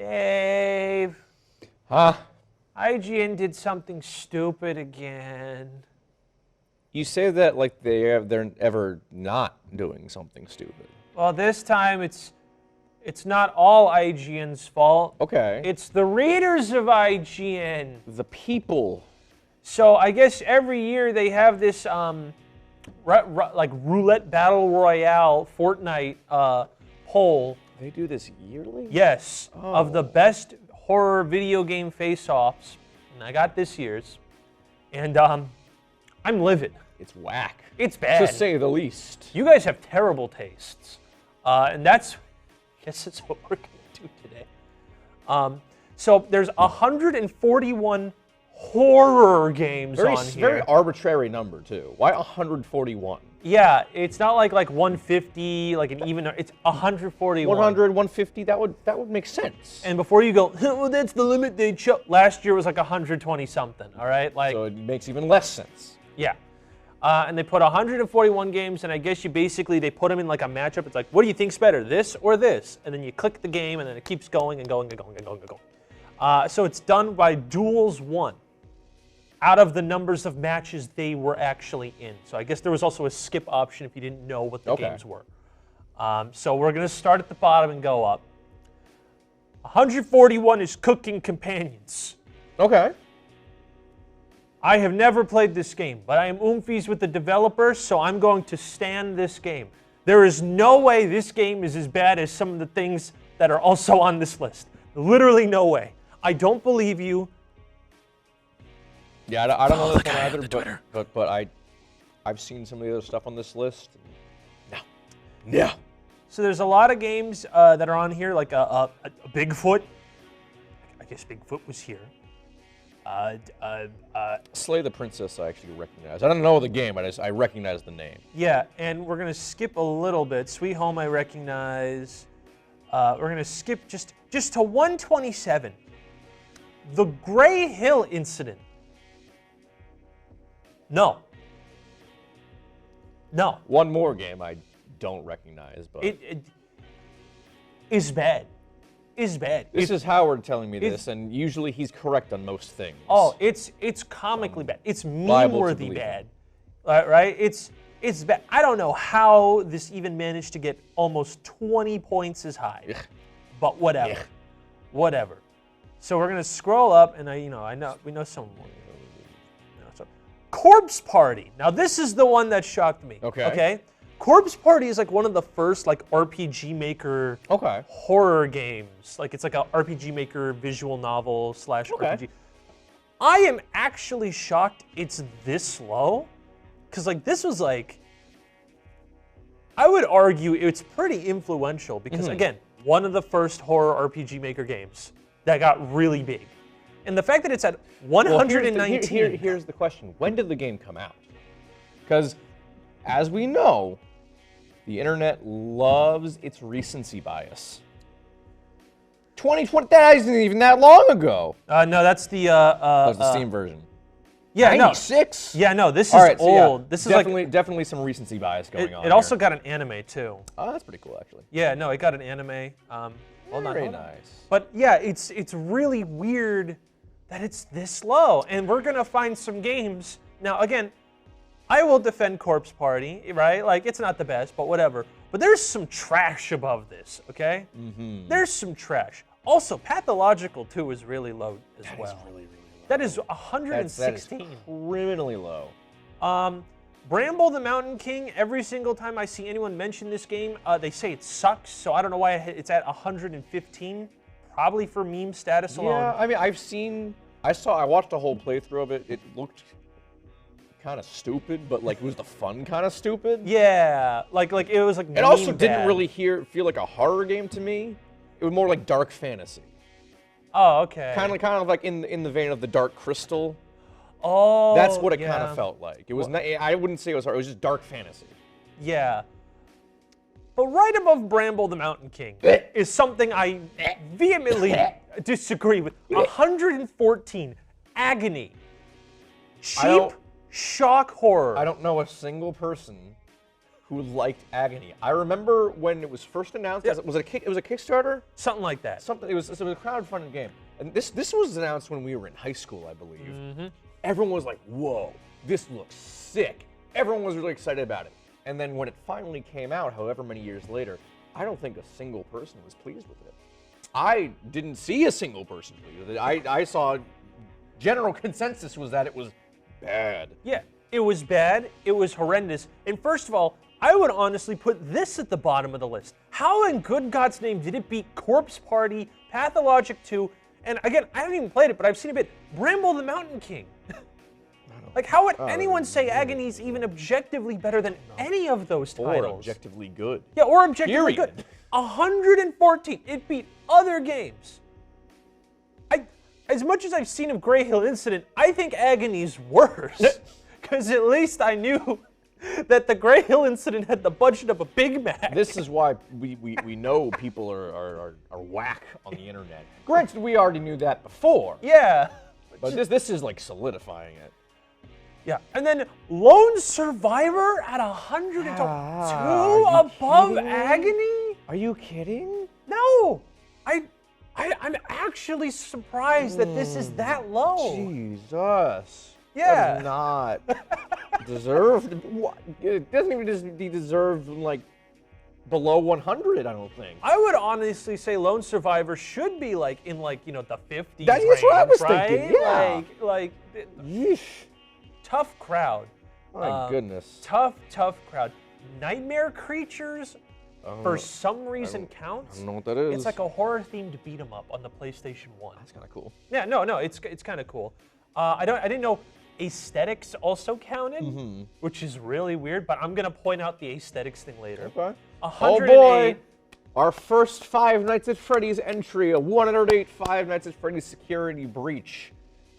Dave. Huh? IGN did something stupid again. You say that like they're ever not doing something stupid. Well, this time it's not all IGN's fault. Okay. It's the readers of IGN. The people. So I guess every year they have this like roulette battle royale Fortnite poll. They do this yearly? Yes, Oh. of the best horror video game face-offs. And I got this year's. And I'm livid. It's whack. It's bad. To say the least. You guys have terrible tastes. And that's, I guess that's what we're going to do today. So there's 141 horror games on here. Very arbitrary number, too. Why 141? Yeah, it's not like 150, like an even, it's 141. 100, 150, that would make sense. And before you go, well, that's the limit they chose. Last year was like 120 something, all right? Like, so it makes even less sense. Yeah. And they put 141 games, and I guess they put them in like a matchup. It's like, what do you think's better, this or this? And then you click the game, and then it keeps going and going and going and going and going. So it's done by duels won out of the numbers of matches they were actually in. So I guess there was also a skip option if you didn't know what the games were. So we're going to start at the bottom and go up. 141 is Cooking Companions. Okay. I have never played this game, but I am oomfies with the developer, so I'm going to stand this game. There is no way this game is as bad as some of the things that are also on this list. Literally no way. I don't believe you. Yeah, I don't know this one on either, the Twitter. but I've seen some of the other stuff on this list. No. So there's a lot of games that are on here, like a Bigfoot. I guess Bigfoot was here. Slay the Princess I actually recognize. I don't know the game, I recognize the name. Yeah, and we're going to skip a little bit. Sweet Home I recognize. We're going to skip just to 127. The Gray Hill Incident. No. One more game I don't recognize, but It is bad. This is Howard telling me this, and usually he's correct on most things. Oh, it's comically bad. It's meme-worthy bad, right? It's bad. I don't know how this even managed to get almost 20 points as high, but whatever, whatever. So we're gonna scroll up, and we know some more. So, Corpse Party. Now this is the one that shocked me. Okay. Corpse Party is like one of the first like RPG Maker horror games. Like it's like a RPG Maker visual novel / RPG. I am actually shocked it's this low, because like this was like, I would argue it's pretty influential because again, one of the first horror RPG Maker games that got really big. And the fact that it's at 119. Here's the question. When did the game come out? Because as we know, the internet loves its recency bias. 2020, that isn't even that long ago. No, that's the That's the Steam version. Yeah, 96? No. Yeah, no, this is All right, old. So yeah, this is definitely some recency bias going on. It also got an anime too. Oh, that's pretty cool actually. Yeah, no, it got an anime. Very nice. But yeah, it's really weird that it's this low, and we're gonna find some games. Now again, I will defend Corpse Party, right? Like, it's not the best, but whatever. But there's some trash above this, okay? There's some trash. Also, Pathological 2 is really low as well. That is really low. That is 116. That is criminally low. Bramble the Mountain King, every single time I see anyone mention this game, they say it sucks, so I don't know why it's at 115. Probably for meme status alone. Yeah, I mean, I watched a whole playthrough of it. It looked kind of stupid, but like it was the fun kind of stupid. Yeah, like it was like. It also didn't really feel like a horror game to me. It was more like dark fantasy. Oh, okay. Kind of like in the vein of the Dark Crystal. Oh, that's what it kind of felt like. It was. I wouldn't say it was horror. It was just dark fantasy. Yeah. But right above Bramble the Mountain King is something I vehemently disagree with. 114, Agony. Cheap shock horror. I don't know a single person who liked Agony. I remember when it was first announced. Yeah. Was it a Kickstarter? Something like that. Something. It was a crowdfunded game, and this was announced when we were in high school, I believe. Mm-hmm. Everyone was like, "Whoa, this looks sick!" Everyone was really excited about it. And then when it finally came out, however many years later, I don't think a single person was pleased with it. I didn't see a single person pleased with it. I saw general consensus was that it was bad. Yeah, it was bad. It was horrendous. And first of all, I would honestly put this at the bottom of the list. How in good God's name did it beat Corpse Party, Pathologic 2, and again, I haven't even played it, but I've seen a bit, Bramble the Mountain King. Like, how would anyone say Agony's even objectively better than any of those titles? Or objectively good. Yeah, or objectively Period. good. 114. It beat other games. As much as I've seen of Grey Hill Incident, I think Agony's worse. Because at least I knew that the Grey Hill Incident had the budget of a Big Mac. This is why we know people are whack on the internet. Granted, we already knew that before. Yeah. But this is like solidifying it. Yeah, and then Lone Survivor at 102 above Agony? Are you kidding? No, I'm actually surprised that this is that low. Jesus. Yeah. That is not deserved. It doesn't even just be deserved like below 100, I don't think. I would honestly say Lone Survivor should be like in like, you know, the 50s That's range, what I was right? thinking, yeah. Like Yeesh. tough crowd. My goodness. Tough crowd. Nightmare Creatures, for some reason, counts. I don't know what that is. It's like a horror-themed beat 'em up on the PlayStation 1. That's kind of cool. Yeah, no, it's kind of cool. I didn't know aesthetics also counted, which is really weird. But I'm gonna point out the aesthetics thing later. Okay. 108. Oh boy! Our first Five Nights at Freddy's entry, a 108 Five Nights at Freddy's security breach.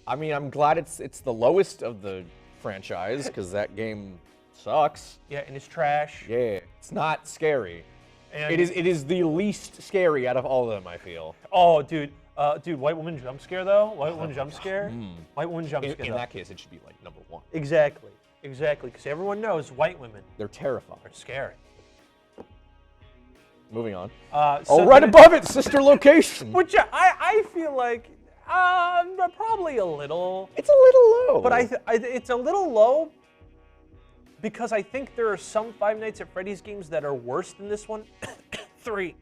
I mean, I'm glad it's the lowest of the franchise because that game sucks. Yeah, and it's trash. Yeah, it's not scary. And It is the least scary out of all of them, I feel. Oh, dude, White Woman jump scare though. White Woman jump scare. White Woman jump scare. In though. that case, it should be like number 1. Exactly, because everyone knows white women They're terrifying. are scary. Moving on. So right then- above it, sister location. Which I feel like probably a little. It's a little low. But it's a little low because I think there are some Five Nights at Freddy's games that are worse than this one. 3.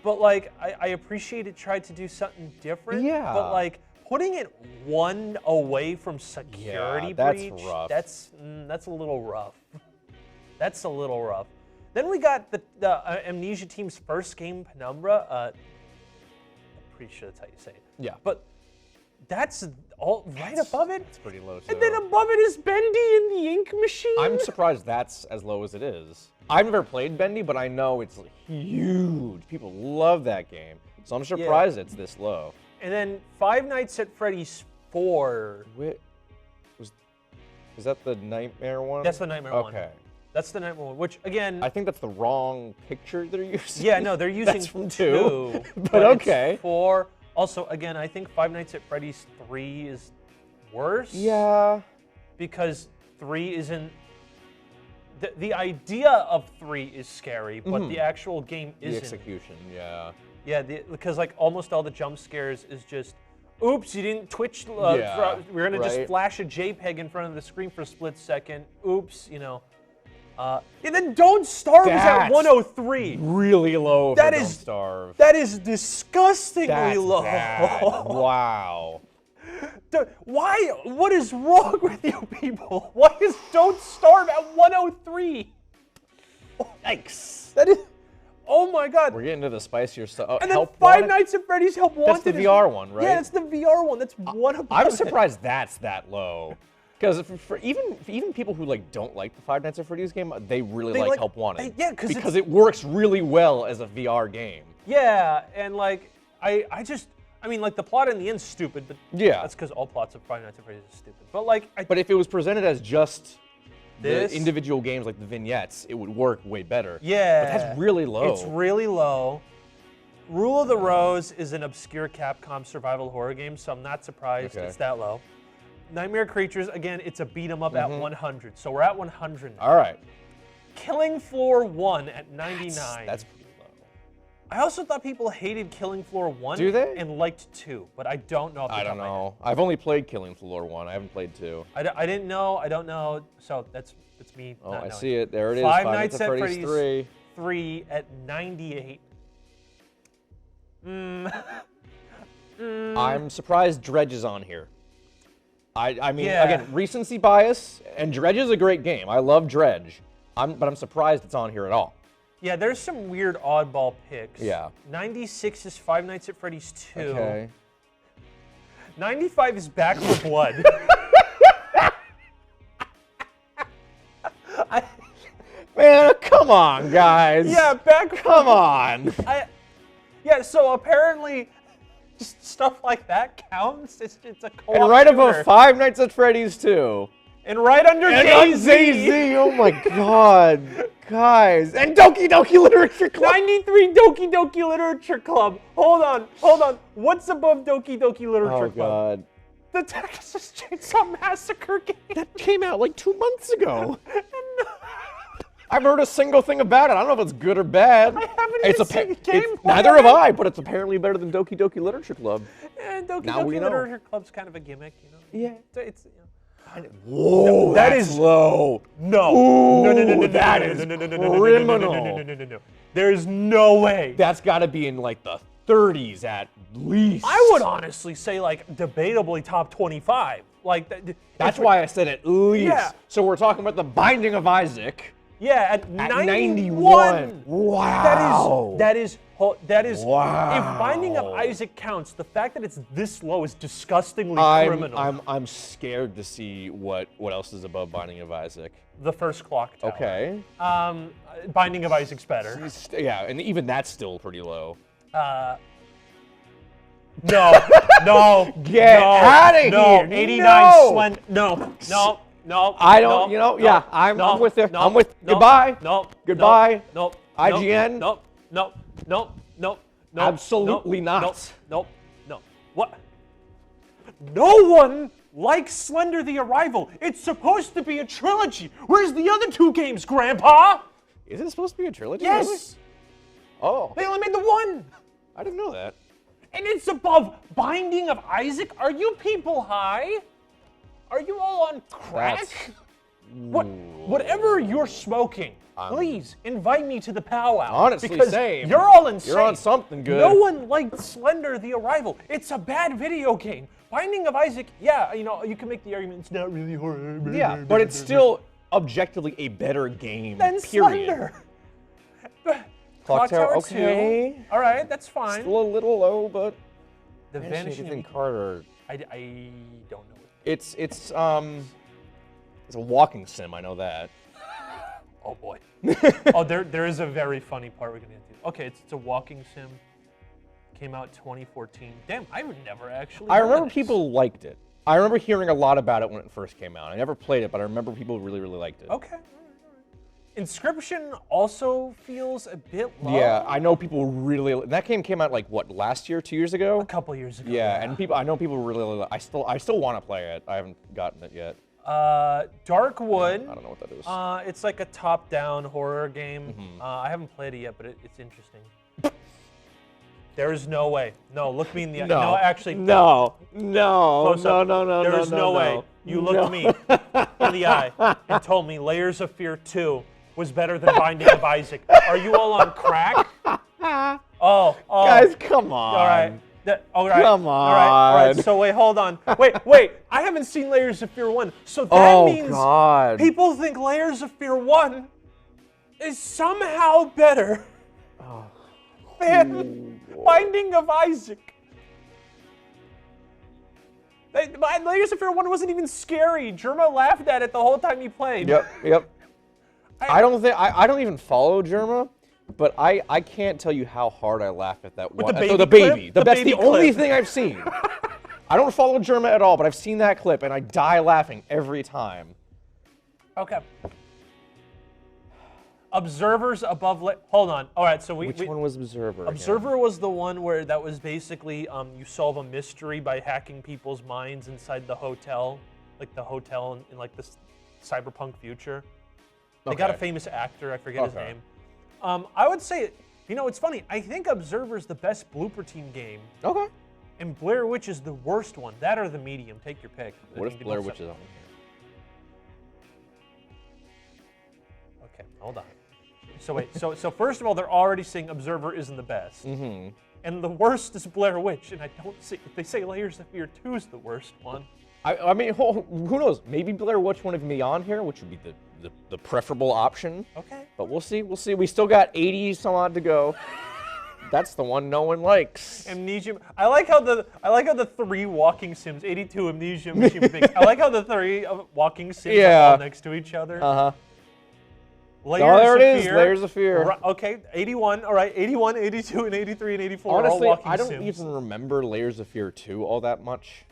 But like I appreciate it tried to do something different. Yeah. But like putting it 1 away from security that's breach, rough. that's a little rough. That's a little rough. Then we got the Amnesia team's first game, Penumbra. I'm pretty sure that's how you say it. Yeah. But that's all right above it. It's pretty low, too. And then above it is Bendy and the Ink Machine. I'm surprised that's as low as it is. I've never played Bendy, but I know it's huge. People love that game. So I'm surprised it's this low. And then Five Nights at Freddy's 4. Is that the Nightmare one? That's the Nightmare one. Okay. That's the Nightmare one, which again... I think that's the wrong picture they're using. Yeah, no, they're using That's from 2. but okay. It's 4. Also, again, I think Five Nights at Freddy's 3 is worse. Yeah. Because 3 isn't... The idea of 3 is scary, but the actual game isn't. The execution, yeah. Yeah, because like almost all the jump scares is just, oops, you didn't twitch. Yeah, we're gonna just right. flash a JPEG in front of the screen for a split second. Oops, you know. And then Don't Starve is at That's 103. Really low That for is- Don't Starve. That is disgustingly That's low. bad. Wow. Why? What is wrong with you people? Why is Don't Starve at 103? Yikes. That is. Oh my God. We're getting to the spicier stuff. And then Help Five Wanted? Nights at Freddy's Help Wanted. That's the is- VR one, right? Yeah, that's the VR one. That's one of I'm surprised that's that low. Because for even people who like don't like the Five Nights at Freddy's game, they really They like like- Help Wanted. yeah, 'cause because it works really well as a VR game. Yeah, and like I mean, like the plot in the end's stupid, but Yeah. that's because all plots of Five Nights at Freddy's are stupid. But like, But if it was presented as just This? the individual games like the vignettes, it would work way better. yeah, But that's really low. It's really low. Rule of the Rose is an obscure Capcom survival horror game, so I'm not surprised Okay. it's that low. Nightmare Creatures, again, it's a beat 'em up at 100. So we're at 100 now. All right. Killing Floor 1 at 99. That's pretty low. I also thought people hated Killing Floor 1 Do they? and liked 2, but I don't know. I don't know. I've only played Killing Floor 1. I haven't played 2. I didn't know. I don't know. So that's me. Oh, not I knowing. see it. There it is. Five Nights at Freddy's 3. 3 at 98. I'm surprised Dredge is on here. I mean, Yeah. again, recency bias, and Dredge is a great game. I love Dredge. But I'm surprised it's on here at all. Yeah, there's some weird oddball picks. Yeah. 96 is Five Nights at Freddy's 2. Okay. 95 is Back for Blood. Man, come on, guys. Yeah, Back for Come on. Yeah, so apparently just stuff like that counts. It's a co-op And right shooter. above Five Nights at Freddy's 2. And right under And DayZ. on DayZ, oh my god. Guys. And Doki Doki Literature Club. 93 Doki Doki Literature Club. Hold on. What's above Doki Doki Literature Oh Club? god. The Texas Chainsaw Massacre game. That came out like 2 months ago. I've heard a single thing about it. I don't know if it's good or bad. I haven't even seen gameplay. Neither have I, but it's apparently better than Doki Doki Literature Club. And Doki Now we Doki know. Literature Club's kind of a gimmick, you know. Yeah. It's Whoa, that that's is- low. no. Ooh, that is criminal. No. There's no way. That's got to be in like the 30s at least. I would honestly say like debatably top 25. Like That's why I said at least. Yeah. So we're talking about the Binding of Isaac. Yeah, at At 91. Wow. That is. Wow. If Binding of Isaac counts, the fact that it's this low is disgustingly criminal. I'm scared to see what else is above Binding of Isaac. The first clock tower. Okay. Binding of Isaac's better. Yeah, and even that's still pretty low. No. Get outta here. No. 89 No. Slend. No. I don't, yeah, I'm with you. I'm with, goodbye. Goodbye. No. IGN. No. Absolutely not. No. What? No one likes Slender the Arrival. It's supposed to be a trilogy. Where's the other 2 games, Grandpa? Is it supposed to be a trilogy? Yes. Really? Oh, They only made the 1. I didn't know that. And it's above Binding of Isaac? Are you people high? Are you all on crack? Whatever you're smoking, please invite me to the powwow. Honestly, because same. You're all insane. You're on something good. No one liked Slender the Arrival. It's a bad video game. Binding of Isaac, yeah, you can make the argument it's not really horror. Yeah, but it's still objectively a better game. Than period. Slender. Clock Tower, 2. okay. All right, that's fine. Still a little low, but The Vanishing Vanishing of Carter. I don't know. It's a walking sim. I know that. Oh boy. Oh, there is a very funny part we're gonna get to. Okay, it's a walking sim. Came out 2014. Damn, I would never actually. I heard remember of this. people liked it. I remember hearing a lot about it when it first came out. I never played it, but I remember people really, really liked it. Okay. All right. Inscription also feels a bit low. Yeah, I know people really. That game came out like what, last year, 2 years ago? A couple years ago. Yeah, and I know people really. I still want to play it. I haven't gotten it yet. Darkwood. I don't know what that is. It's like a top-down horror game. Mm-hmm. I haven't played it yet, but it's interesting. There is no way. No, look me in the eye. No. No, actually. No. Close up. No. There is no way. You looked me in the eye and told me Layers of Fear 2 was better than Binding of Isaac. Are you all on crack? Oh. Guys, come on. All right. All right. Come All right. on. So wait, hold on. Wait. I haven't seen Layers of Fear 1. So that means God. people think Layers of Fear 1 is somehow better than Binding of Isaac. Layers of Fear 1 wasn't even scary. Germa laughed at it the whole time he played. Yep. I don't even follow Germa, but I can't tell you how hard I laugh at that one. the The baby baby. clip? That's The the baby only clip. thing I've seen. I don't follow Germa at all, but I've seen that clip and I die laughing every time. Okay. Observers above. Hold on. All right. So Which one was Observer? again? Observer was the one where that was basically you solve a mystery by hacking people's minds inside the hotel. like the hotel in like this cyberpunk future. They got a famous actor, I forget his name. I would say, it's funny. I think Observer's the best blooper team game. Okay. And Blair Witch is the worst one. That or the medium. Take your pick. What if Blair Witch is on here? Okay, hold on. So wait. So first of all, they're already saying Observer isn't the best. Mm-hmm. And the worst is Blair Witch. And I don't see. If they say Layers of Fear 2 is the worst one. I mean, who knows? Maybe Blair Witch won't even be on here, which would be the preferable option. Okay. But we'll see. We'll see. We still got 80 some odd to go. That's the one no one likes. Amnesia. I like how the 3 walking sims, 82 Amnesia Machine Pigs. I like how the 3 walking sims are all next to each other. Uh-huh. Layers of Fear. Layers of Fear. Okay, 81. All right, 81, 82, and 83, and 84 Honestly, are all walking I don't sims. even remember Layers of Fear 2 all that much.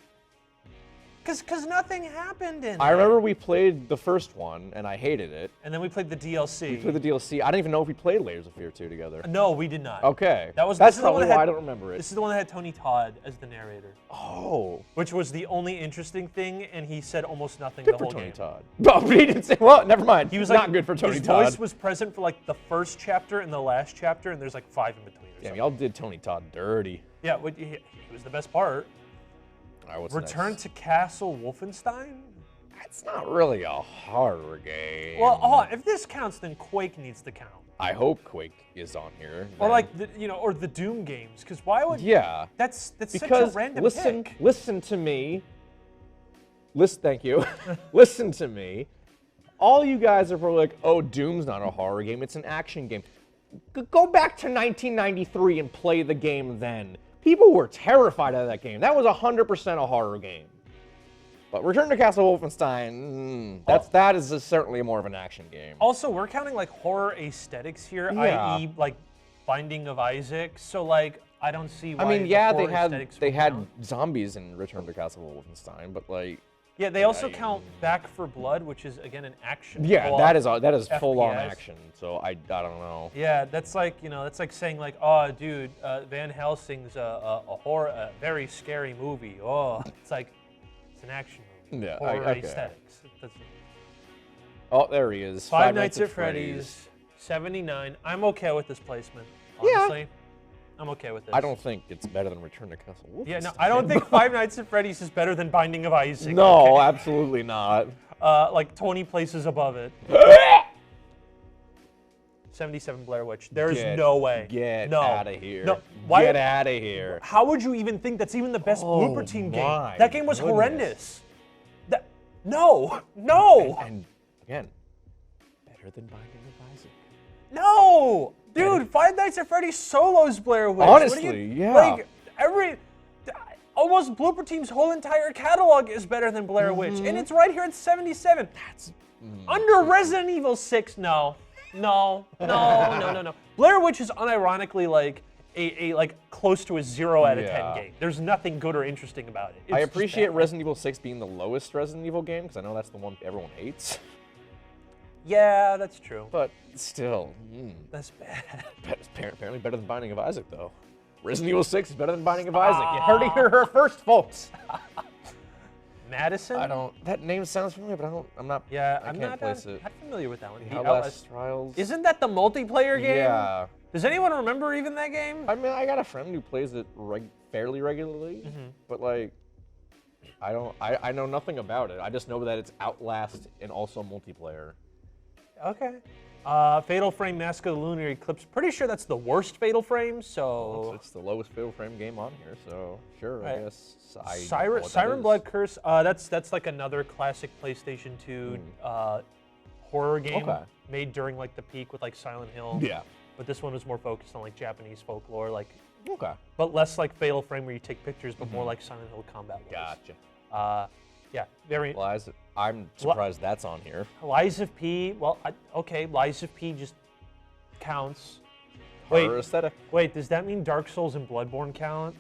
Because nothing happened in I it. remember we played the first one, and I hated it. And then we played the DLC. We played the DLC. I don't even know if we played Layers of Fear 2 together. No, we did not. Okay. That's probably why I don't remember it. This is the one that had Tony Todd as the narrator. Oh. Which was the only interesting thing, and he said almost nothing Good the for whole Tony game. Todd. Well, he didn't say, well, never mind. He was not good for Tony Todd. His voice was present for like the first chapter and the last chapter, and there's like 5 in between. Damn, y'all did Tony Todd dirty. Yeah, he was the best part. All right, Return to Castle Wolfenstein? That's not really a horror game. Well, if this counts, then Quake needs to count. I hope Quake is on here. Or like or the Doom games, because why would? Yeah. That's such a Because random pick. listen to me. Thank you. Listen to me. All you guys are probably like, oh, Doom's not a horror game; it's an action game. Go back to 1993 and play the game then. People were terrified of that game. That was 100% a horror game. But Return to Castle Wolfenstein, that is certainly more of an action game. Also, we're counting like horror aesthetics here, i.e., like Binding of Isaac. So like, I don't see why. I mean, yeah, they had count. zombies in Return to Castle Wolfenstein, but like. Yeah, they also count Back for Blood, which is again an action. Yeah, that is full on FPS. action. So I don't know. Yeah, that's like that's like saying like, oh, dude, Van Helsing's a horror, a very scary movie. Oh, it's like. It's an action movie. Yeah, horror okay. aesthetics. Oh, there he is. Five Nights at Freddy's, 79. I'm okay with this placement, honestly. Yeah. I'm okay with this. I don't think it's better than Return to Castle Wolfenstein. Yeah, no, I don't think Five Nights at Freddy's is better than Binding of Isaac. No, okay? absolutely not. Like 20 places above it. 77 Blair Witch. There's no way. Get out of here. No. Get out of here. How would you even think that's even the best blooper team game? That game was horrendous. No. And again, better than Binding of Isaac. No, dude. Five Nights at Freddy's solos Blair Witch. Honestly, yeah. Like almost blooper team's whole entire catalog is better than Blair Witch, and it's right here at 77. That's under Resident Evil 6. No. Blair Witch is unironically like a like close to a 0 out of 10 game. There's nothing good or interesting about it. I appreciate Resident Evil 6 being the lowest Resident Evil game because I know that's the one everyone hates. Yeah, that's true. But still, That's bad. Apparently better than Binding of Isaac though. Resident Evil 6 is better than Binding of Isaac. You heard it here first, folks. Madison? That name sounds familiar, but I'm not place it. Not familiar with that one. The Outlast Trials. Isn't that the multiplayer game? Yeah. Does anyone remember even that game? I mean, I got a friend who plays it fairly regularly, but like, I know nothing about it. I just know that it's Outlast and also multiplayer. Okay. Fatal Frame Mask of the Lunar Eclipse. Pretty sure that's the worst Fatal Frame, so... It's the lowest Fatal Frame game on here, so sure, I guess. Siren Blood Curse. That's like another classic PlayStation 2 horror game made during like the peak with like Silent Hill. Yeah. But this one was more focused on like Japanese folklore, like... Okay. But less like Fatal Frame where you take pictures, but more like Silent Hill combat was. Gotcha. Yeah, very... I'm surprised that's on here. Lies of P, well, okay, Lies of P just counts. Horror aesthetic. Wait, does that mean Dark Souls and Bloodborne count?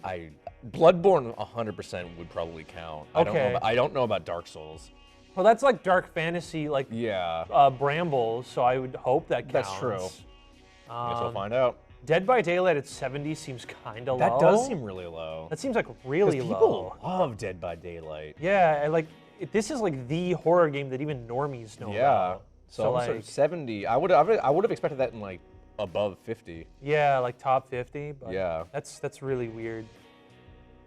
Bloodborne 100% would probably count. Okay. I don't know about Dark Souls. Well, that's like dark fantasy, like Brambles, so I would hope that counts. That's true. Guess we'll find out. Dead by Daylight at 70 seems kind of low. That does seem really low. That seems like really low. People love Dead by Daylight. Yeah, and like this is like the horror game that even normies know Yeah. about. So like 70. I would have expected that in like above 50. Yeah, like top 50. But Yeah. That's really weird.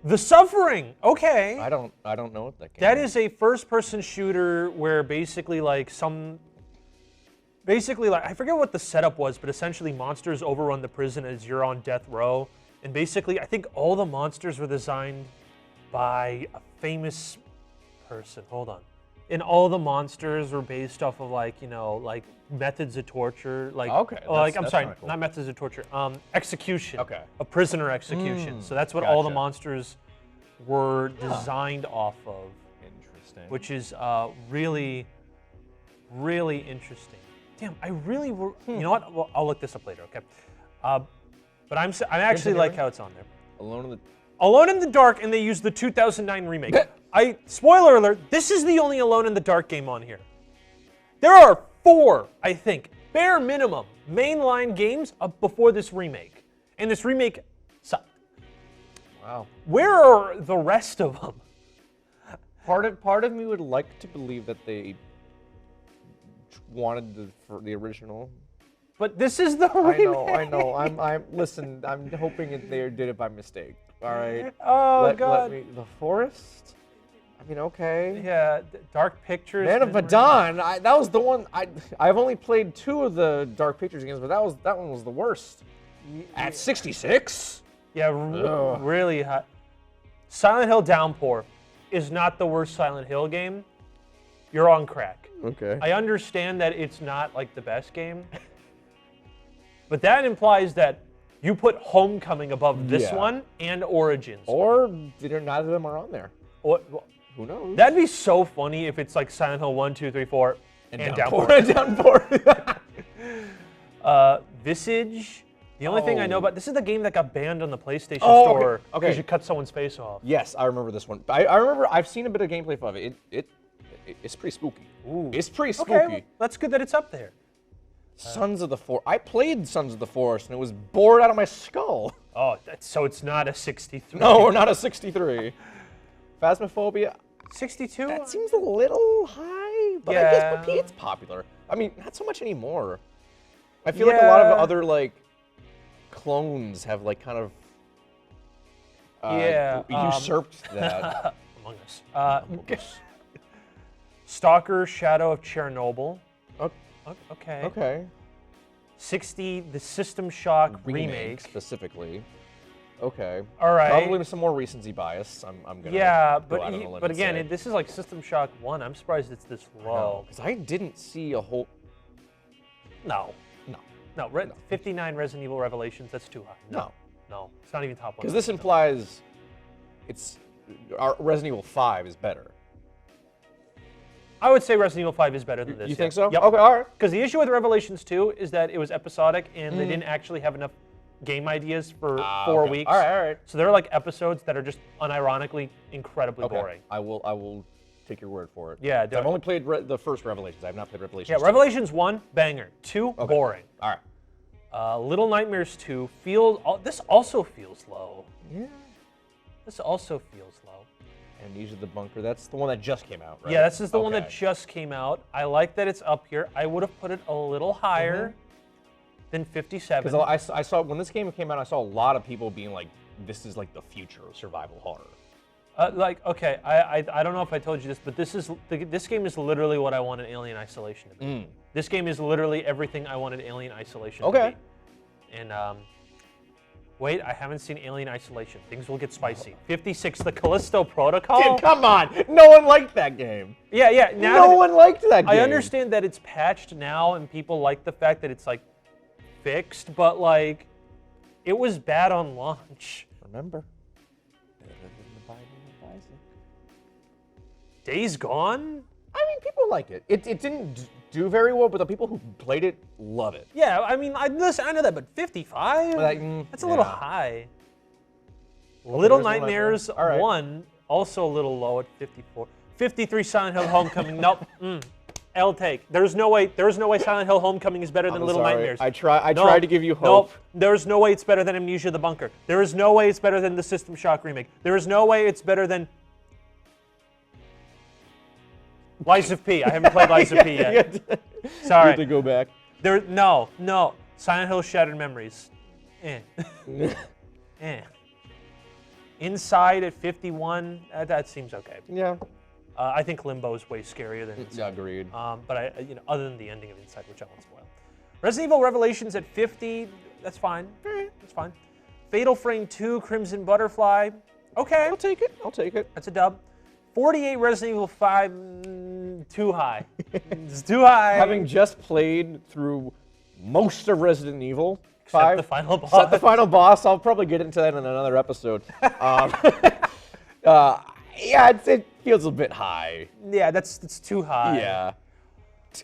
The Suffering. Okay. I don't know what that game That is a first-person shooter where basically like I forget what the setup was, but essentially monsters overrun the prison as you're on death row, and basically I think all the monsters were designed by a famous person. Hold on. And all the monsters were based off of like methods of torture, like Okay, I'm that's sorry, kinda cool. not methods of torture, execution. Okay. A prisoner execution. So that's what all the gotcha. monsters were designed off of, Interesting. which is really, really interesting. Damn, I really, you know what? Well, I'll look this up later, okay? But I actually like how it's on there. Alone in the Dark, and they used the 2009 remake. Spoiler alert, this is the only Alone in the Dark game on here. There are 4, I think, bare minimum, mainline games before this remake. And this remake sucked. Wow. Where are the rest of them? Part of me would like to believe that they wanted for the original. But this is the remake. I know. Listen, I'm hoping they did it by mistake. All right. Oh, God. The Forest? I mean, okay. Yeah, Dark Pictures. Man of Medan. That was the one. I've only played 2 of the Dark Pictures games, but that one was the worst. At 66? Yeah, really hot. Silent Hill Downpour is not the worst Silent Hill game. You're on crack. Okay. I understand that it's not like the best game, but that implies that you put Homecoming above this one and Origins. Or neither of them are on there. Who knows? That'd be so funny if it's like Silent Hill 1, 2, 3, 4, and Downpour. Downpour. Visage. The only thing I know about this is the game that got banned on the PlayStation Store because you cut someone's face off. Yes, I remember this one. I remember I've seen a bit of gameplay of it. It's pretty spooky. Ooh. It's pretty spooky. Okay, well, that's good that it's up there. Sons of the Forest. I played Sons of the Forest and it was bored out of my skull. Oh, so it's not a 63. No, not a 63. Phasmophobia. 62? That seems a little high, but I guess it's popular. I mean, not so much anymore. I feel like a lot of other like clones have like kind of usurped that. Among Us. Stalker: Shadow of Chernobyl. Okay. Okay. 60, the System Shock remake. Specifically. Okay. All right. Probably with some more recency bias. I'm gonna. But again, this is like System Shock 1. I'm surprised it's this low. Because I didn't see a whole. No. 59 Resident Evil Revelations. That's too high. No, it's not even top 1. Because this implies our Resident Evil 5 is better. I would say Resident Evil 5 is better than this. You think so? Yep. Okay, all right. Because the issue with Revelations 2 is that it was episodic and they didn't actually have enough game ideas for 4 weeks. All right. So there are like episodes that are just unironically incredibly boring. I will take your word for it. Yeah, I've only played the first Revelations. I have not played Revelations. Yeah, 2. Revelations 1, banger. 2, boring. All right. Little Nightmares 2 this also feels low. Yeah. This also feels low. Amnesia the Bunker. That's the one that just came out, right? Yeah, this is the one that just came out. I like that it's up here. I would have put it a little higher than 57. Because I saw when this game came out, I saw a lot of people being like, "This is like the future of survival horror." I don't know if I told you this, but this game is literally what I wanted Alien Isolation to be. This game is literally everything I wanted Alien Isolation to be. And wait, I haven't seen Alien Isolation. Things will get spicy. 56, the Callisto Protocol. Dude, come on! No one liked that game. Yeah. No one liked that game. I understand that it's patched now and people like the fact that it's like fixed, but like it was bad on launch. Remember. Days Gone? I mean, people like it. It didn't do very well, but the people who played it love it. Yeah, I mean, I know that, but 55? That's a little high. Little Nightmares 1, also a little low at 54. 53, Silent Hill Homecoming. Nope. I'll take. There's no way Silent Hill Homecoming is better than Little Nightmares. I tried to give you hope. Nope. There's no way it's better than Amnesia the Bunker. There is no way it's better than the System Shock remake. There is no way it's better than Lies of P. I haven't played Lies of P yet. Sorry. You have to go back. No. Silent Hill Shattered Memories. Inside at 51, that seems okay. Yeah. I think Limbo is way scarier than Inside. Yeah, agreed. But other than the ending of Inside, which I won't spoil. Resident Evil Revelations at 50, that's fine. That's fine. Fatal Frame 2, Crimson Butterfly, okay. I'll take it. That's a dub. 48 Resident Evil 5, too high. It's too high. Having just played through most of Resident Evil 5. The final boss. Except the final boss. I'll probably get into that in another episode. Yeah, it feels a bit high. Yeah, that's too high. Yeah.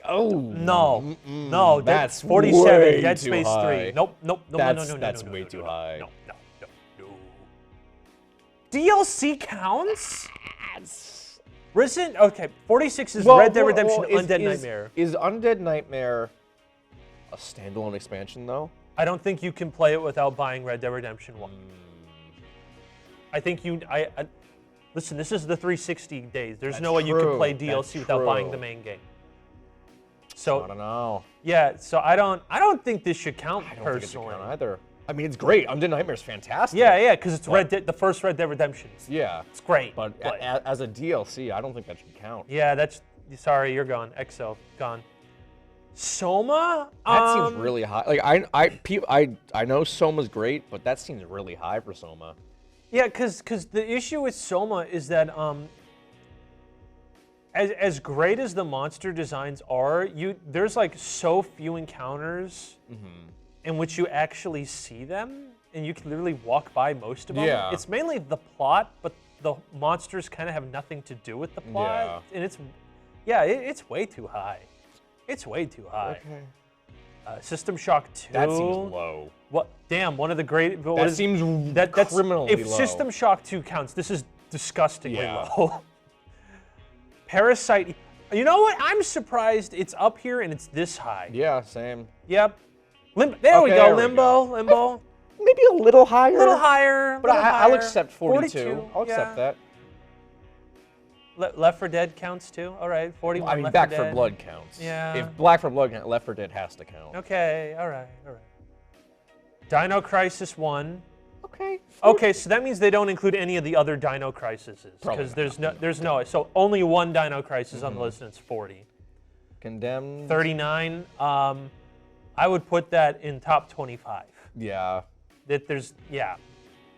Oh. No, that's 47. way Dead too Space high. 3. Nope. No. That's way too high. No. DLC counts? Okay, 46 is Red Dead Redemption Undead Nightmare. Is Undead Nightmare a standalone expansion, though? I don't think you can play it without buying Red Dead Redemption 1. I think listen, this is the 360 days. There's no way you can play DLC without buying the main game. So I don't know. Yeah, so I don't think this should count personally. I don't think it should count either. I mean, it's great. Undead Nightmare is fantastic. Yeah, because it's the first Red Dead Redemption. Yeah. It's great. But as a DLC, I don't think that should count. Yeah, sorry, you're gone. Exo, gone. Soma? That seems really high. Like I know Soma's great, but that seems really high for Soma. Yeah, because the issue with Soma is that as great as the monster designs are, there's like so few encounters in which you actually see them, and you can literally walk by most of them. Yeah. It's mainly the plot, but the monsters kind of have nothing to do with the plot, and it's way too high. It's way too high. Okay. System Shock 2. That seems low. What? Damn, one of the great. Seems that's criminally if low. System Shock 2 counts, this is disgustingly Yeah. low. Parasite. You know what? I'm surprised it's up here and it's this high. Yeah, same. Yep. There we go. There we Limbo. Maybe a little higher. A little higher. But I'll accept 42. I'll accept that. Left 4 Dead counts too. All right, 41. I mean, Left Back 4 4 Dead. Blood counts. Yeah. If Black 4 Blood counts, Left 4 Dead has to count. Okay. All right. Dino Crisis 1. Okay. Okay, so that means they don't include any of the other Dino Crises because there's no. So only one Dino Crisis on the list, and it's 40. Condemned. 39. I would put that in top 25. Yeah. Yeah.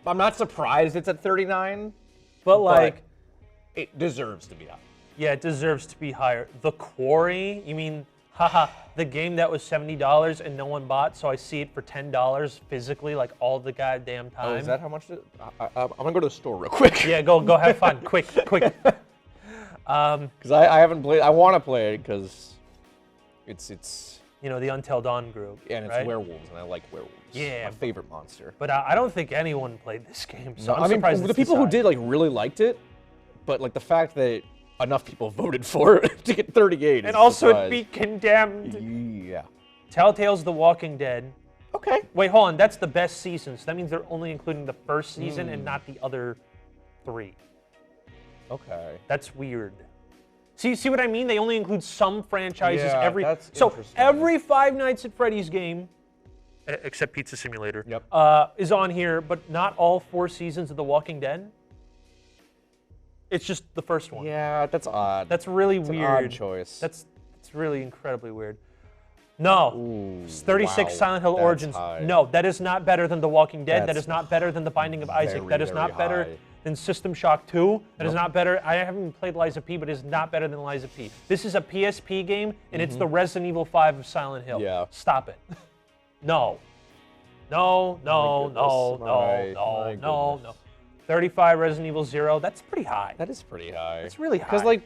I'm not surprised it's at 39, but like, it deserves to be up. Yeah, it deserves to be higher. The Quarry. You mean, haha, the game that was $70 and no one bought, so I see it for $10 physically, like all the goddamn time. Oh, is that how much? I'm gonna go to the store real quick. Yeah, go have fun, quick. Because I haven't played. I want to play it because it's. You know, the Until Dawn group. And it's werewolves, and I like werewolves. Yeah. My favorite monster. But I don't think anyone played this game, so I'm I mean, surprised the people who did really liked it, but like the fact that enough people voted for it to get 38. And also it beat Condemned. Yeah. Telltale's The Walking Dead. Okay. Wait, hold on. That's the best season, so that means they're only including the first season and not the other 3. Okay. That's weird. See what I mean? They only include some franchises every. That's so interesting. every Five Nights at Freddy's game, except Pizza Simulator, is on here, but not all 4 seasons of The Walking Dead. It's just the first one. Yeah, that's odd. That's really weird. An odd choice. That's really incredibly weird. No. Ooh, 36 wow, Silent Hill that's Origins. high. No, that is not better than The Walking Dead. That That's is not better than The Binding of Isaac. very, That is very not better high. than System Shock 2. That is Nope. not better. I haven't played Liza P, but it is not better than Liza P. This is a PSP game, and it's the Resident Evil 5 of Silent Hill. Yeah. Stop it. No. No. My goodness. 35 Resident Evil 0. That's pretty high. That is pretty high. That's really high. Because like,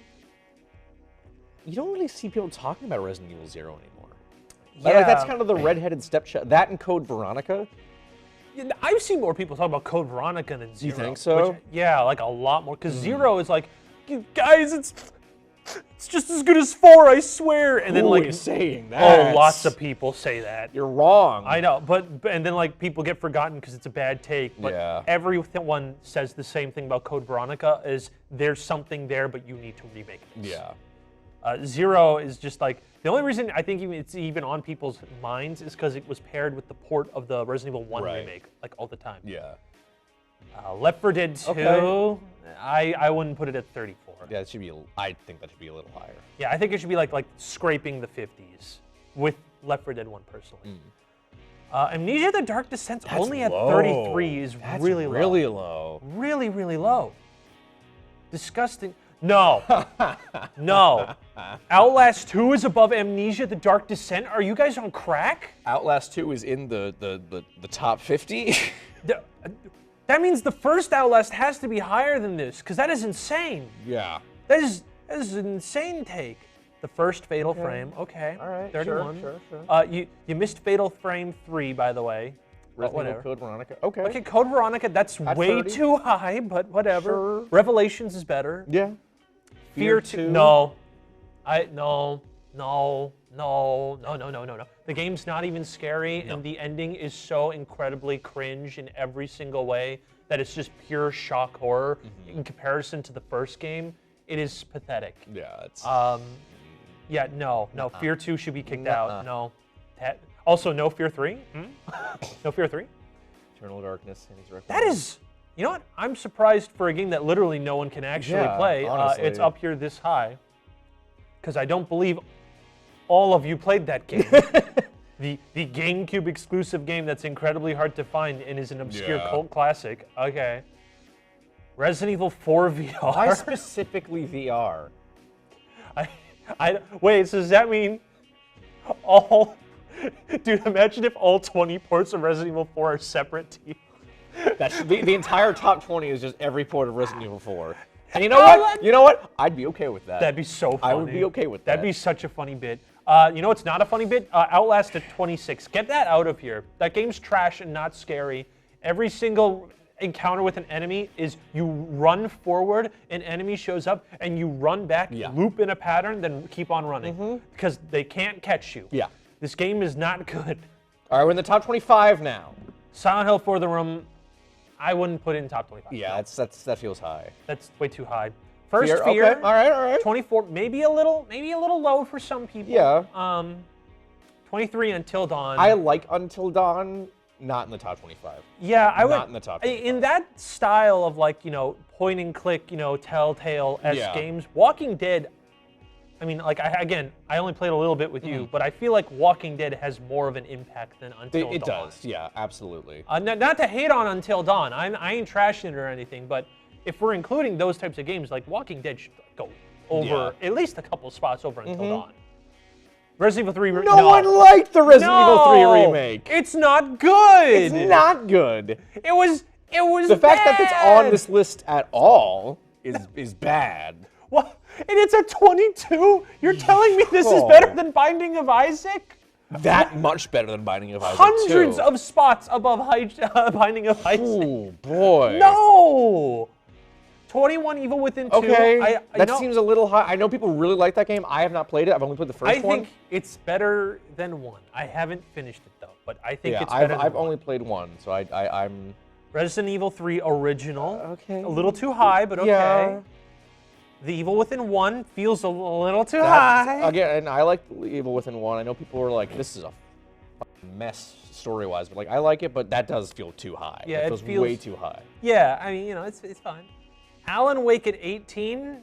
you don't really see people talking about Resident Evil 0 anymore. Yeah. Like, that's kind of the redheaded stepchild. That and Code Veronica. Yeah, I've seen more people talk about Code Veronica than Zero. You think so? Yeah, like a lot more. Because Zero is like, "You guys, it's just as good as 4, I swear. And then Who like, is saying that? oh, lots of people say that. You're wrong. I know, and then like people get forgotten because it's a bad take. But Yeah. everyone says the same thing about Code Veronica: is there's something there, but you need to remake it. Yeah. 0 is just like, the only reason I think it's even on people's minds is because it was paired with the port of the Resident Evil 1 remake, like all the time. Yeah. Left 4 Dead 2, Okay. I wouldn't put it at 34. Yeah, it should be. I think that should be a little higher. Yeah, I think it should be like scraping the 50s with Left 4 Dead 1 personally. Amnesia: The Dark Descent only at 33 is really low. Really low. Really, really low. Disgusting. No. No. Outlast 2 is above Amnesia: The Dark Descent? Are you guys on crack? Outlast 2 is in the top 50. That means the first Outlast has to be higher than this, because that is insane. Yeah. That is an insane take. The first Fatal Frame, okay. All right, 31. sure. You missed Fatal Frame 3, by the way. Resident Evil Code Veronica. Okay. Okay, Code Veronica, that's way 30. too high, but whatever. Sure. Revelations is better. Yeah. Fear 2. No. No. The game's not even scary, and the ending is so incredibly cringe in every single way that it's just pure shock horror in comparison to the first game. It is pathetic. Yeah, it's. Yeah, no. Fear 2 should be kicked out. No. Also, no Fear 3. No Fear 3. Eternal Darkness. That is. You know what? I'm surprised for a game that literally no one can actually play. Honestly. It's up here this high. Because I don't believe all of you played that game. the GameCube exclusive game that's incredibly hard to find and is an obscure cult classic. Okay. Resident Evil 4 VR. Why specifically VR? Wait, so does that mean all... Dude, imagine if all 20 ports of Resident Evil 4 are separate to you. The entire top 20 is just every port of Resident Evil 4. And you know what? You know what? I'd be okay with that. That'd be so funny. I would be okay with that. That'd be such a funny bit. You know what's not a funny bit? Outlast at 26. Get that out of here. That game's trash and not scary. Every single encounter with an enemy is you run forward, an enemy shows up, and you run back, loop in a pattern, then keep on running. Because they can't catch you. Yeah. This game is not good. All right, we're in the top 25 now. Silent Hill For the Room, I wouldn't put it in top 25. Yeah, that feels high. That's way too high. First Fear, okay. All right. 24, maybe a little low for some people. Yeah. 23 Until Dawn. I like Until Dawn, not in the top 25. Yeah, I would. Not in the top 25. In that style of point and click, Telltale-esque games, Walking Dead. I mean, I only played a little bit with you, but I feel like Walking Dead has more of an impact than Until Dawn. It does, yeah, absolutely. Not to hate on Until Dawn, I ain't trashing it or anything, but if we're including those types of games, like Walking Dead should go over at least a couple spots over Until Dawn. Resident Evil 3 No one liked the Resident Evil 3 remake. It's not good. It's not good. It was the fact that it's on this list at all is bad. What? And it's a 22? You're telling me this is better than Binding of Isaac? That much better than Binding of Isaac Hundreds of spots above Binding of Isaac. Oh, boy. No! 21 Evil Within 2. Okay, that seems a little high. I know people really like that game. I have not played it. I've only played the first one. I think it's better than 1. I haven't finished it, though, but I think it's better than 1. I've only played 1, so I'm... Resident Evil 3 Original. Okay. A little too high, but okay. Yeah. The Evil Within 1 feels a little too high. Again, and I like Evil Within 1. I know people were like, this is a mess story-wise, but I like it, but that does feel too high. Yeah, it feels way too high. Yeah, I mean, it's fine. Alan Wake at 18,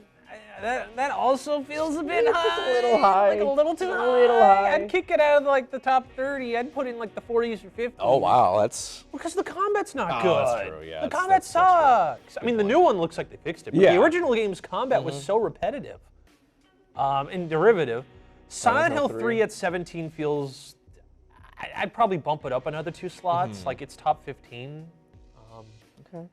that also feels a bit high. It's a little high. Like a little too high. A little high. I'd kick it out of the top 30. I'd put it in the 40s or 50s. Oh, wow, that's... Because the combat's not good. That's true, yeah. The combat sucks. I mean, the new one looks like they fixed it, but the original game's combat was so repetitive and derivative. Silent Hill 3 at 17 feels... I'd probably bump it up another 2 slots, like it's top 15. Okay.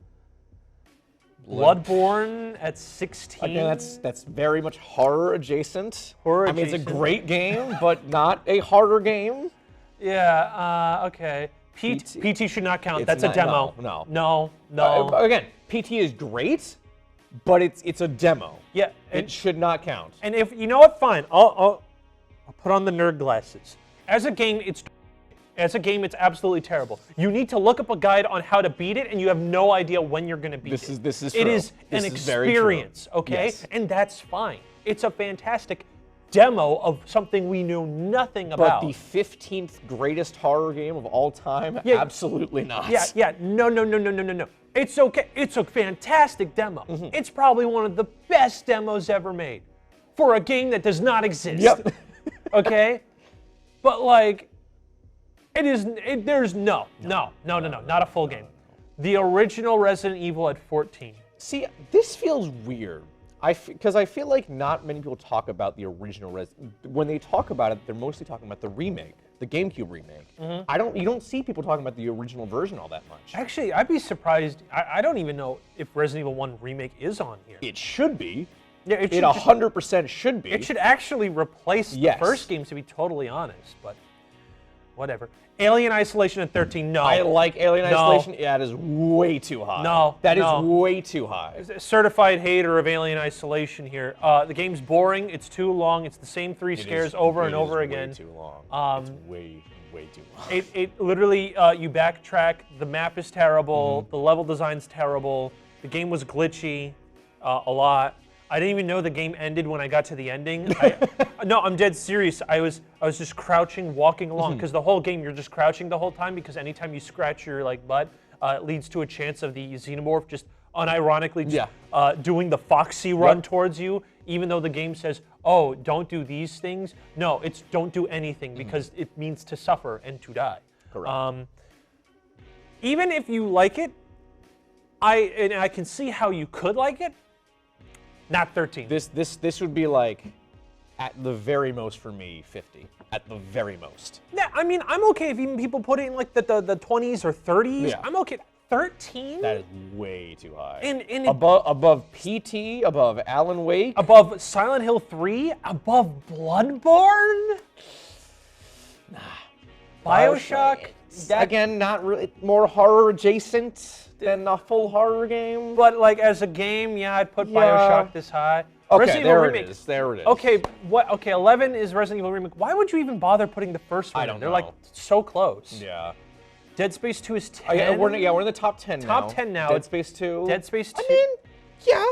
Bloodborne at 16. Again, that's very much horror adjacent. Horror I mean, it's a adjacent. great game, but not a harder game. Yeah, okay. PT should not count. That's a demo. No. Again, PT is great, but it's a demo. Yeah. It should not count. And if, you know what, fine. I'll put on the nerd glasses. As a game, it's absolutely terrible. You need to look up a guide on how to beat it, and you have no idea when you're going to beat it. This is true. It is an experience, okay? Yes. And that's fine. It's a fantastic demo of something we knew nothing about. But the 15th greatest horror game of all time? Yeah. Absolutely not. Yeah. No. It's okay. It's a fantastic demo. It's probably one of the best demos ever made for a game that does not exist. Yep. Okay? But like, there's not a full game. The original Resident Evil at 14. See, this feels weird. Because I feel like not many people talk about the original when they talk about it, they're mostly talking about the remake, the GameCube remake. You don't see people talking about the original version all that much. Actually, I'd be surprised. I don't even know if Resident Evil 1 remake is on here. It should be. Yeah, it 100% should be. It should actually replace the first games, to be totally honest, but whatever. Alien Isolation at 13, no. I like Alien Isolation. Yeah, it is way too high. That is way too high. Certified hater of Alien Isolation here. The game's boring. It's too long. It's the same three scares over and over again. Way too long. It's way too long. It literally, you backtrack. The map is terrible. The level design's terrible. The game was glitchy a lot. I didn't even know the game ended when I got to the ending. No, I'm dead serious. I was just crouching, walking along, because the whole game you're just crouching the whole time, because anytime you scratch your butt, it leads to a chance of the xenomorph just unironically doing the foxy run towards you, even though the game says, oh, don't do these things. No, it's don't do anything, because it means to suffer and to die. Correct. Even if you like it, I can see how you could like it. Not 13. This would be like, at the very most for me, 50. At the very most. Yeah, I mean, I'm okay if even people put it in like the 20s or 30s. Yeah. I'm okay. 13? That is way too high. And above PT, above Alan Wake, above Silent Hill 3, above Bloodborne? Nah. Bioshock? Again, not really, more horror adjacent than a full horror game. But like as a game, yeah, I'd put Bioshock this high. Okay, Resident Evil Remake. There it is. Okay, Okay, 11 is Resident Evil Remake. Why would you even bother putting the first one in? I don't know. They're like so close. Yeah. Dead Space 2 is 10. We're in the top 10 now. Top 10 now. Dead Space 2. Dead Space 2. I mean, yeah.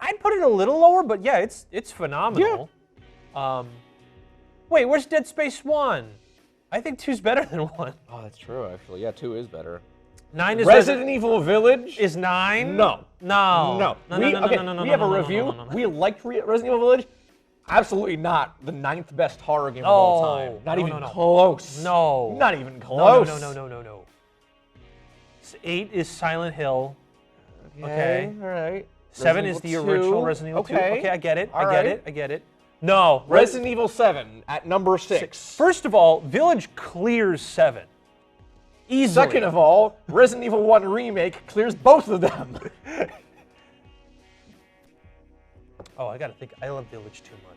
I'd put it a little lower, but yeah, it's phenomenal. Yeah. Wait, where's Dead Space 1? I think 2's better than 1. Oh, that's true, actually. Yeah, 2 is better. 9 is Resident Evil Village is 9. No. We have a review. We liked Resident Evil Village. Absolutely not the 9th best horror game of all time. Not even close. No. Not even close. No. 8 is Silent Hill. Okay. All right. 7 is the original Resident Evil 2. Okay, I get it. I get it. No. Resident Evil 7 at number 6. First of all, Village clears 7. Easily. Second of all, Resident Evil 1 Remake clears both of them. Oh, I gotta think. I love Village too much.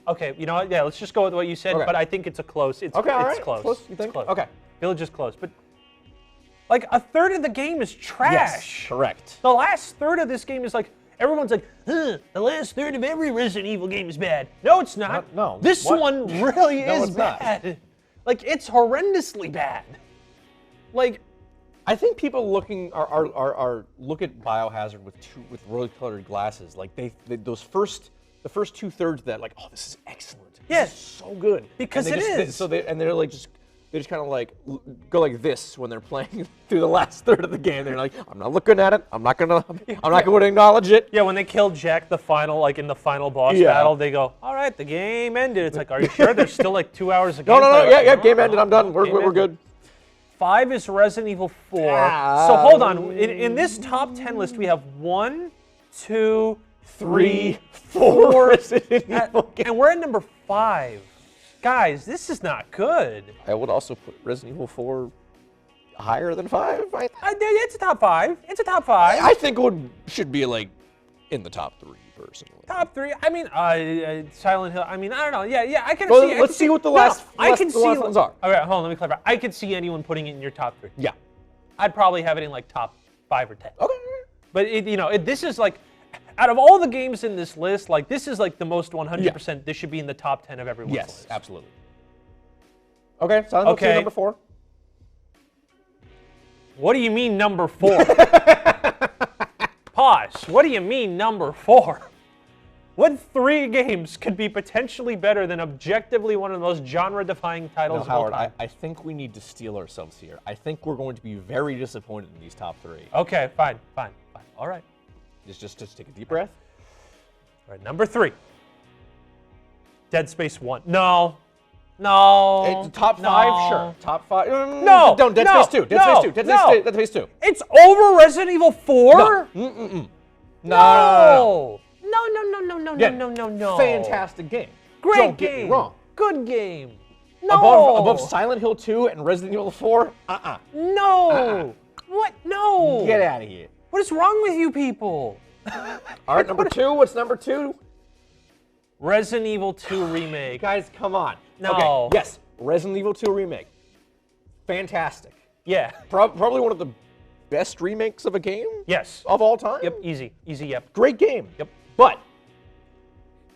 Okay, you know what? Yeah, let's just go with what you said, but I think it's a close. It's close. Close, you think? It's close. Okay. Village is close, but like a third of the game is trash. Yes, correct. The last third of this game is like, everyone's like, the last third of every Resident Evil game is bad. No, it's not. No. This one really is it's not. bad. Like, it's horrendously bad. Like, I think people look at Biohazard with rose-colored glasses. Like the first 2/3 of that, like, oh, this is excellent. Yes, this is so good. Because it is. They just kind of like go like this when they're playing through the last third of the game. They're like, I'm not looking at it. I'm not going to acknowledge it. Yeah, when they kill Jack in the final boss battle, they go, all right, the game ended. It's like, are you sure? There's still like 2 hours of gameplay. No. Yeah, game ended. I'm done. We're good. 5 is Resident Evil 4. So hold on. In this top 10 list, we have 1, 2, 3, 4 Resident Evil games. And we're at number 5. Guys, this is not good. I would also put Resident Evil 4 higher than 5. It's a top 5. It's a top 5. I think it should be like in the top 3, personally. Top 3. I mean, Silent Hill. I mean, I don't know. Yeah. I can well, see. Let's see what the last ones are. All right, hold on. Let me clarify. I could see anyone putting it in your top 3. Yeah. I'd probably have it in like top 5 or 10. Okay. But this is like, out of all the games in this list, like this is like the most 100%. Yeah. This should be in the top 10 of everyone's list. Yes, absolutely. Okay, Silent Hill 2, number 4. What do you mean number 4? Pause. What do you mean number 4? What 3 games could be potentially better than objectively one of the most genre-defying titles No, of all Howard, time? I think we need to steel ourselves here. I think we're going to be very disappointed in these top 3. Okay, fine. All right. Just take a deep breath. All right, number 3. Dead Space 1. No. Top 5, no. sure. Top 5. No. Don't. Dead Space 2. Dead Space 2. It's over Resident Evil 4? No. No. No. Fantastic game. Great Don't game. get me wrong. Good game. No. Above Silent Hill 2 and Resident Evil 4? No. What? No. Get out of here. What is wrong with you people? All right, number 2. What's number 2? Resident Evil 2 Remake. Guys, come on. No. Okay, yes, Resident Evil 2 Remake. Fantastic. Yeah. Probably one of the best remakes of a game Yes. of all time. Yep. Easy, yep. Great game. Yep. But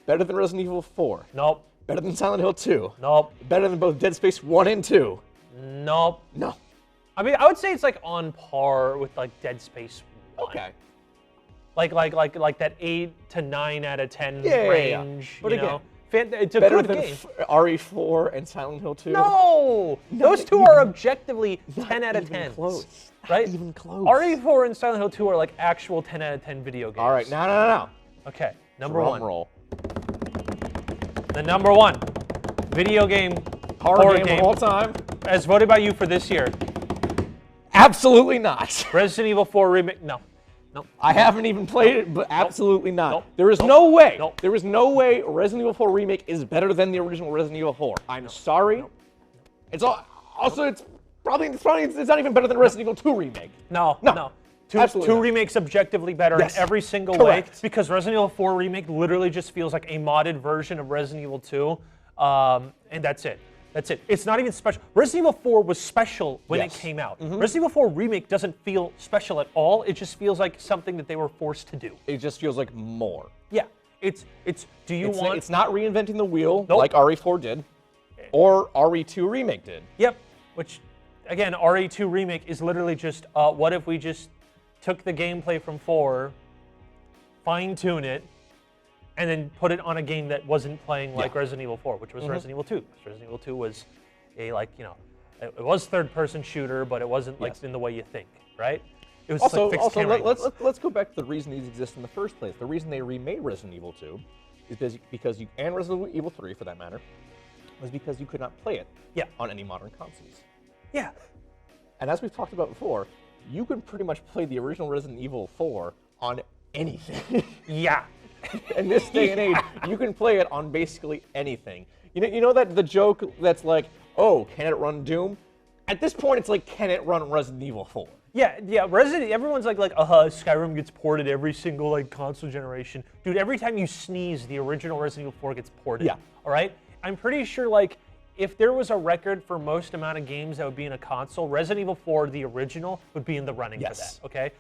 better than Resident Evil 4. Nope. Better than Silent Hill 2. Nope. Better than both Dead Space 1 and 2. Nope. No. I mean, I would say it's like on par with like Dead Space 1. Okay. Like that 8 to 9 out of 10 Yeah. range. But you again, know? It's a better good than game. RE4 and Silent Hill 2. No, those two are objectively 10 out of 10. Close. Right? Not even close. RE4 and Silent Hill 2 are like actual 10 out of 10 video games. All right, no. Okay, number Drum 1. roll. The number 1 video game Horror game of all time. as voted by you for this year. Absolutely not. Resident Evil 4 Remake. No. I haven't even played it, but absolutely not. Nope. There is no way. Nope. There is no way Resident Evil 4 Remake is better than the original Resident Evil 4. I'm sorry. It's also it's not even better than Resident Evil 2 Remake. No. Absolutely Two not. remakes objectively better Yes. in every single Correct. way because Resident Evil 4 Remake literally just feels like a modded version of Resident Evil 2, and that's it. It's not even special. Resident Evil 4 was special when it came out. Resident Evil 4 Remake doesn't feel special at all. It just feels like something that they were forced to do. It just feels like more. Yeah. It's not reinventing the wheel Nope. like RE4 did or RE2 Remake did. Yep. Which, again, RE2 Remake is literally just what if we just took the gameplay from 4, fine-tune it, and then put it on a game that wasn't playing like Resident Evil 4, which was Resident Evil 2. Resident Evil 2 was a it was third-person shooter, but it wasn't like in the way you think, right? It was Also, like fixed camera angles. let's go back to the reason these exist in the first place. The reason they remade Resident Evil 2 is because and Resident Evil 3 for that matter, was because you could not play it on any modern consoles. Yeah. And as we've talked about before, you can pretty much play the original Resident Evil 4 on anything. Yeah. In this day and age, you can play it on basically anything. You know that the joke that's like, oh, can it run Doom? At this point, it's like, can it run Resident Evil 4? Yeah. Everyone's like, Skyrim gets ported every single like console generation. Dude, every time you sneeze, the original Resident Evil 4 gets ported. Yeah. All right? I'm pretty sure like if there was a record for most amount of games that would be in a console, Resident Evil 4, the original, would be in the running for that. Okay?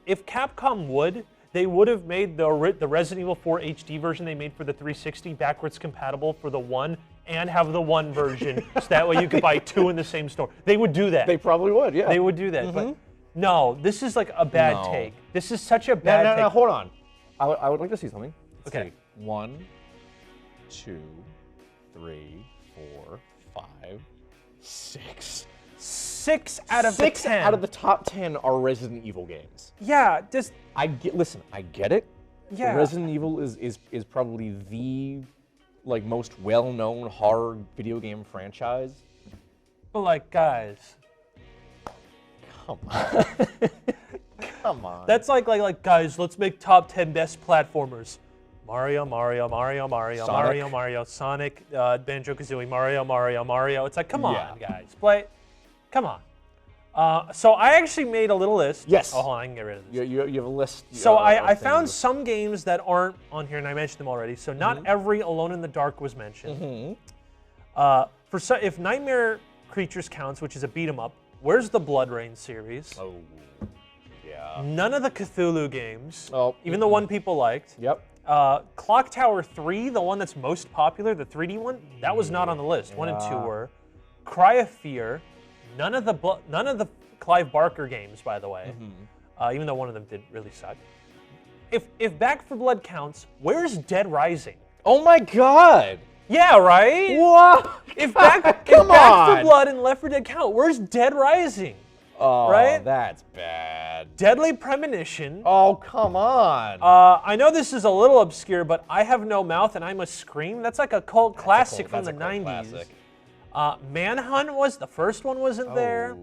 If Capcom would, they would have made the Resident Evil 4 HD version they made for the 360 backwards compatible for the 1 and have the 1 version so that way you could buy 2 in the same store. They would do that. They probably would, yeah. They would do that. But no, this is like a bad take. This is such a bad take. No, hold on. I would like to see something. Let's Okay. see. 1, 2, 3, 4, 5, 6. 6 out of the 10. 6 out of the top 10 are Resident Evil games. Yeah, just I get it. Yeah. Resident Evil is probably the most well-known horror video game franchise. but like guys. Come on. Come on. That's like guys, let's make top 10 best platformers. Mario, Sonic, Banjo-Kazooie, Mario. It's like, come on, guys, play. Come on. So I actually made a little list. Yes. Oh, hold on, I can get rid of this. You have a list. So I found some games that aren't on here, and I mentioned them already. So not every Alone in the Dark was mentioned. If Nightmare Creatures counts, which is a beat 'em up, where's the Blood Rain series? Oh, yeah. None of the Cthulhu games, Oh, even the one people liked. Yep. Clock Tower 3, the one that's most popular, the 3D one, that was not on the list. 1 and 2 were. Cry of Fear, none of the Clive Barker games, by the way, even though one of them did really suck. if Back 4 Blood counts, where's Dead Rising? Oh my God! Yeah, right? What? If Back 4 Blood and Left 4 Dead count, where's Dead Rising? Oh, right? That's bad. Deadly Premonition. Oh, come on. I know this is a little obscure, but I Have No Mouth and I Must Scream. That's like a cult classic from the 90s. Manhunt was, the first one wasn't there.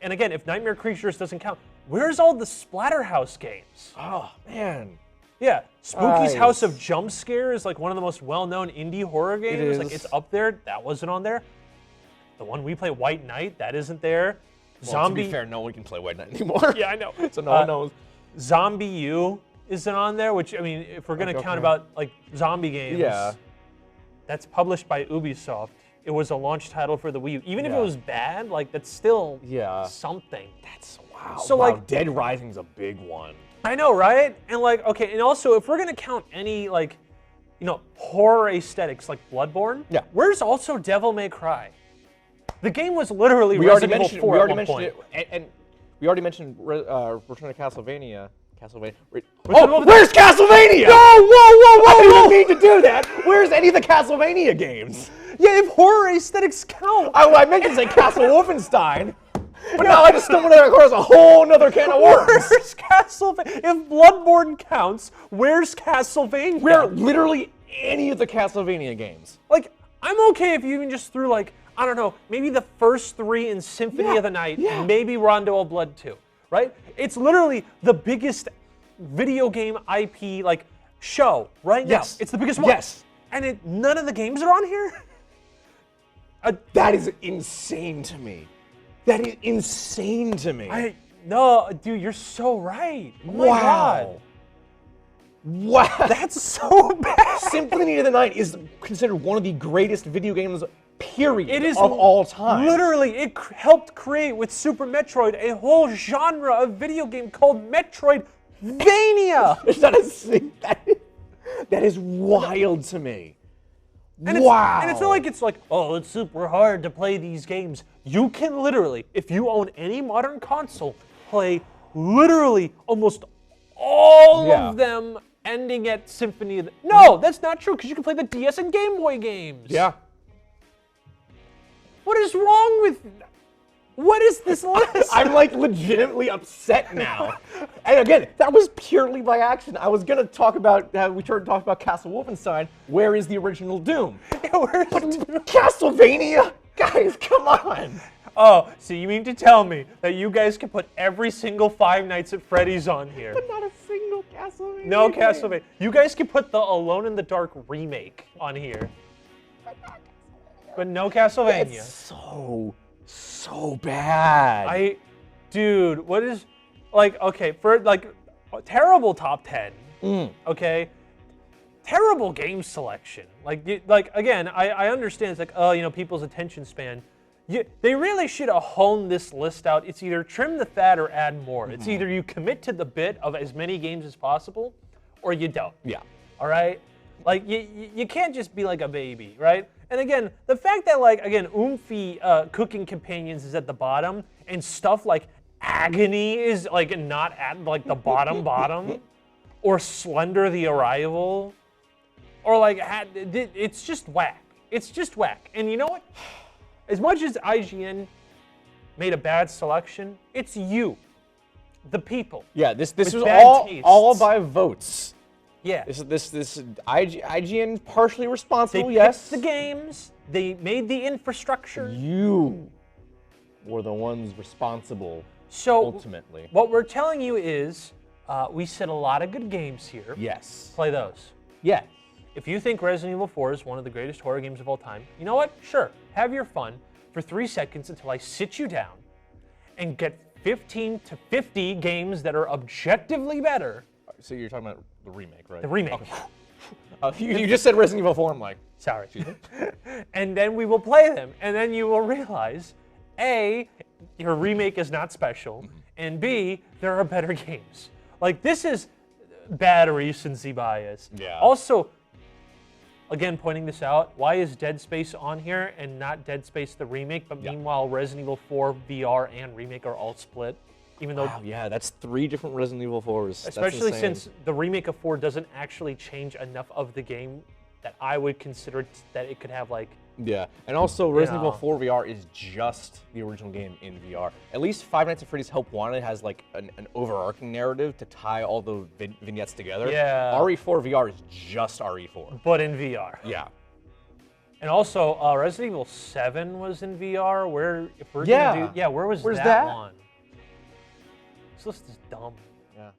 And again, if Nightmare Creatures doesn't count, where's all the Splatterhouse games? Oh, man. Yeah, Spooky's House of Jump Scare is like one of the most well-known indie horror games. It is. Like it's up there. That wasn't on there. The one we play, White Knight, that isn't there. Well, Zombie. to be fair, no one can play White Knight anymore. Yeah, I know. So no one knows. Zombie U isn't on there, which, I mean, if we're going to count about, like, zombie games, that's published by Ubisoft. It was a launch title for the Wii U. Even if it was bad, like, that's still something. That's, wow. So, wow, like, Dead Rising's a big one. I know, right? And, like, okay, and also, if we're going to count any, like, you know, horror aesthetics, like Bloodborne, where's also Devil May Cry? The game was literally Resident Evil 4 at one point. And we already mentioned Return to Castlevania. Oh, where's Castlevania? No, whoa! I didn't mean to do that. Where's any of the Castlevania games? Yeah, if horror aesthetics count. I meant to say Castle Wolfenstein, but now I just stumbled across a whole nother can of worms. Where's Castlevania? If Bloodborne counts, where's Castlevania? Where literally any of the Castlevania games. Like, I'm okay if you even just threw, like, I don't know, maybe the first 3 in Symphony of the Night, maybe Rondo of Blood 2, right? It's literally the biggest video game IP, like, show right now. It's the biggest one. Yes. And none of the games are on here? That is insane to me. That is insane to me. No, dude, you're so right. Oh my God. Wow. That's so bad. Symphony of the Night is considered one of the greatest video games, period, it is of all time. Literally, it helped create with Super Metroid a whole genre of video game called Metroidvania. That is wild to me. And wow. And it's not like it's like, oh, it's super hard to play these games. You can literally, if you own any modern console, play literally almost all of them ending at Symphony of the... No, that's not true, because you can play the DS and Game Boy games. Yeah. What is wrong with... What is this list? I'm like legitimately upset now. And again, that was purely by accident. I was gonna talk about, we started talking about Castle Wolfenstein. Where is the original Doom? Yeah, where's Doom? Castlevania? Guys, come on. Oh, so you mean to tell me that you guys can put every single Five Nights at Freddy's on here? But not a single Castlevania. No Castlevania. You guys can put the Alone in the Dark remake on here. But no Castlevania. It's so bad. Dude, what is, like, okay, for like a terrible top 10, okay, terrible game selection. Like again, I understand it's like, oh, you know, people's attention span. They really should have honed this list out. It's either trim the fat or add more. It's either you commit to the bit of as many games as possible, or you don't. Yeah. All right? Like, you can't just be like a baby, right? And again, the fact that, like, again, Oomphy Cooking Companions is at the bottom, and stuff like Agony is, like, not at, like, the bottom, or Slender the Arrival, or, like, it's just whack. It's just whack. And you know what? As much as IGN made a bad selection, it's you, the people. Yeah, this was tastes. all by votes. Yeah. This IGN partially responsible, they yes. picked the games, they made the infrastructure. You were the ones responsible, so ultimately. What we're telling you is, we said a lot of good games here. Yes. Play those. Yeah. If you think Resident Evil 4 is one of the greatest horror games of all time, you know what? Sure, have your fun for 3 seconds until I sit you down and get 15 to 50 games that are objectively better. So you're talking about the remake, right? The remake. Okay. You just said Resident Evil 4, I'm like, sorry. And then we will play them, and then you will realize, A, your remake is not special, and B, there are better games. Like, this is bad recency bias. Yeah. Also, again, pointing this out, why is Dead Space on here and not Dead Space the remake, but meanwhile Resident Evil 4 VR and remake are all split? Even though, wow, yeah, that's 3 different Resident Evil 4s. especially That's insane. since the remake of 4 doesn't actually change enough of the game that I would consider that it could have like. Yeah, and also Resident Evil know. 4 VR is just the original game in VR. At least Five Nights at Freddy's Help Wanted has like an overarching narrative to tie all the vignettes together. Yeah. RE4 VR is just RE4. But in VR. Yeah. And also, Resident Evil 7 was in VR. Where, if we're Yeah. gonna do, where's that? that one? This list is dumb. Yeah.